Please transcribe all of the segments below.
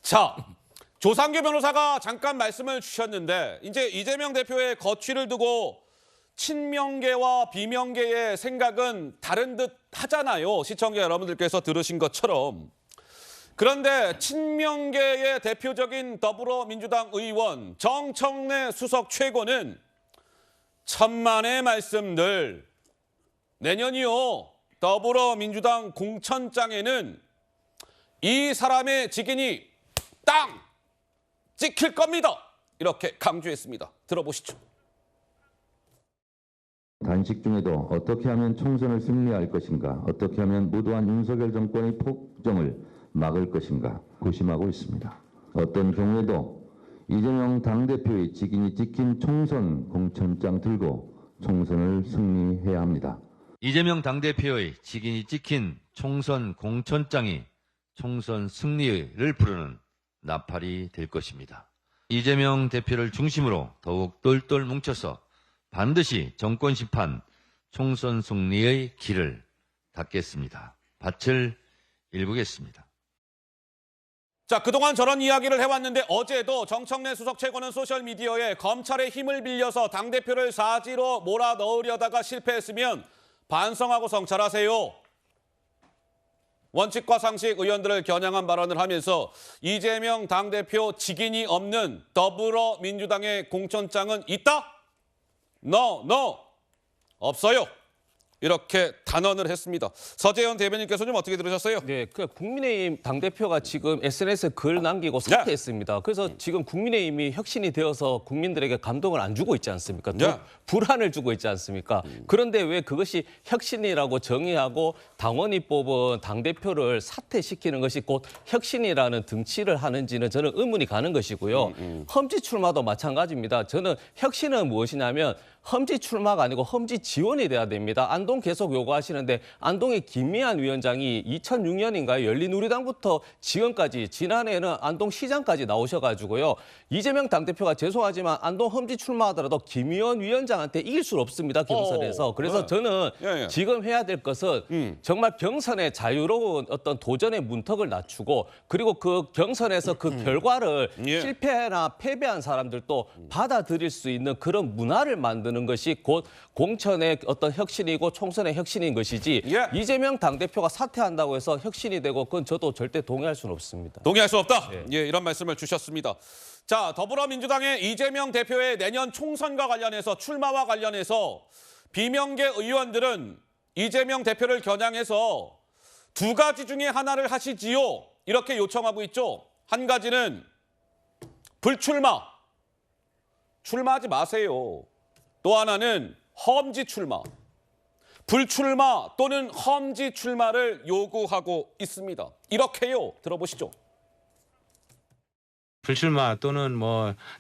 자, 조상규 변호사가 잠깐 말씀을 주셨는데 이제 이재명 대표의 거취를 두고 친명계와 비명계의 생각은 다른 듯 하잖아요. 시청자 여러분들께서 들으신 것처럼. 그런데 친명계의 대표적인 더불어민주당 의원 정청래 수석 최고는 천만의 말씀들, 내년이요 더불어민주당 공천장에는 이 사람의 직인이 땅 찍힐 겁니다. 이렇게 강조했습니다. 들어보시죠. 단식 중에도 어떻게 하면 총선을 승리할 것인가, 어떻게 하면 무도한 윤석열 정권의 폭정을 막을 것인가 고심하고 있습니다. 어떤 경우에도 이재명 당대표의 직인이 찍힌 총선 공천장 들고 총선을 승리해야 합니다. 이재명 당대표의 직인이 찍힌 총선 공천장이 총선 승리를 부르는 나팔이 될 것입니다. 이재명 대표를 중심으로 더욱 똘똘 뭉쳐서 반드시 정권 심판, 총선 승리의 길을 닫겠습니다. 밭을 일구겠습니다. 자, 그동안 저런 이야기를 해왔는데 어제도 정청래 수석 최고는 소셜미디어에 검찰의 힘을 빌려서 당대표를 사지로 몰아넣으려다가 실패했으면 반성하고 성찰하세요. 원칙과 상식 의원들을 겨냥한 발언을 하면서 이재명 당대표 직인이 없는 더불어민주당의 공천장은 있다? No, 없어요. 이렇게 단언을 했습니다. 서재현 대변인께서 좀 어떻게 들으셨어요? 네, 국민의힘 당대표가 지금 SNS에 글 남기고 사퇴했습니다. 그래서 지금 국민의힘이 혁신이 되어서 국민들에게 감동을 안 주고 있지 않습니까? 불안을 주고 있지 않습니까? 그런데 왜 그것이 혁신이라고 정의하고 당원이 뽑은 당대표를 사퇴시키는 것이 곧 혁신이라는 등치를 하는지는 저는 의문이 가는 것이고요. 험지 출마도 마찬가지입니다. 저는 혁신은 무엇이냐면 험지 출마가 아니고 험지 지원이 돼야 됩니다. 안동 계속 요구하시는데 안동의 김미한 위원장이 2006년인가요? 열린우리당부터 지금까지 지난해에는 안동시장까지 나오셔가지고요. 이재명 당대표가 죄송하지만 안동 험지 출마하더라도 김의원 위원장한테 이길 수는 없습니다. 경선에서. 그래서 저는 지금 해야 될 것은 정말 경선의 자유로운 어떤 도전의 문턱을 낮추고 그리고 그 경선에서 그 결과를 실패나 패배한 사람들도 받아들일 수 있는 그런 문화를 만드는 것이 곧 공천의 어떤 혁신이고 총선의 혁신인 것이지 이재명 당대표가 사퇴한다고 해서 혁신이 되고 그건 저도 절대 동의할 수는 없습니다. 동의할 수 없다? 예, 이런 말씀을 주셨습니다. 자, 더불어민주당의 이재명 대표의 내년 총선과 관련해서 출마와 관련해서 비명계 의원들은 이재명 대표를 겨냥해서 두 가지 중에 하나를 하시지요. 이렇게 요청하고 있죠. 한 가지는 불출마. 출마하지 마세요. 또 하나는 험지 출마. 불출마 또는 험지 출마를 요구하고 있습니다. 이렇게요. 들어보시죠. 불출마 또는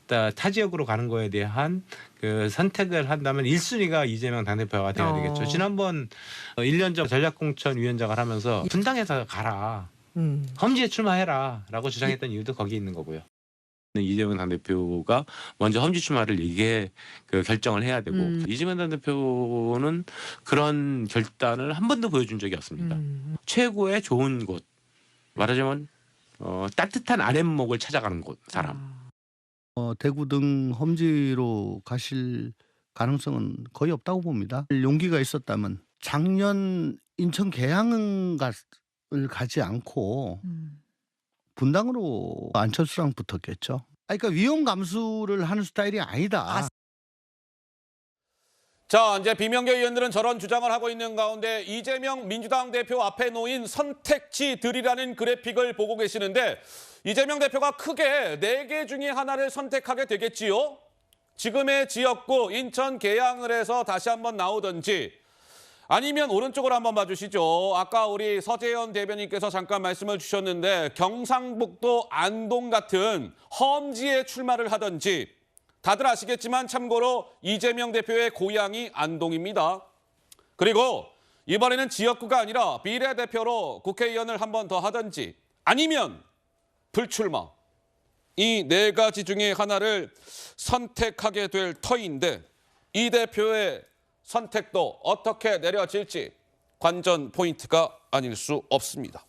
타 지역으로 가는 거에 대한 그 선택을 한다면 1순위가 이재명 당대표가 돼야 되겠죠. 지난번 1년 전 전략공천위원장을 하면서 분당에서 가라. 험지에 출마해라 라고 주장했던 이유도 거기에 있는 거고요. 이재명 당대표가 먼저 험지 출마를 결정을 해야 되고 이재명 당대표는 그런 결단을 한 번도 보여준 적이 없습니다. 최고의 좋은 곳, 말하자면 따뜻한 아랫목을 찾아가는 사람. 대구 등 험지로 가실 가능성은 거의 없다고 봅니다. 용기가 있었다면 작년 인천 계양을 가지 않고 분당으로 안철수랑 붙었겠죠. 그러니까 위험 감수를 하는 스타일이 아니다. 자, 이제 비명계 의원들은 저런 주장을 하고 있는 가운데 이재명 민주당 대표 앞에 놓인 선택지들이라는 그래픽을 보고 계시는데 이재명 대표가 크게 4개 중에 하나를 선택하게 되겠지요. 지금의 지역구 인천 계양을 해서 다시 한번 나오든지 아니면 오른쪽으로 한번 봐주시죠. 아까 우리 서재현 대변인께서 잠깐 말씀을 주셨는데 경상북도 안동 같은 험지에 출마를 하든지 다들 아시겠지만 참고로 이재명 대표의 고향이 안동입니다. 그리고 이번에는 지역구가 아니라 비례대표로 국회의원을 한 번 더 하든지 아니면 불출마. 이 4가지 중에 하나를 선택하게 될 터인데 이 대표의 선택도 어떻게 내려질지 관전 포인트가 아닐 수 없습니다.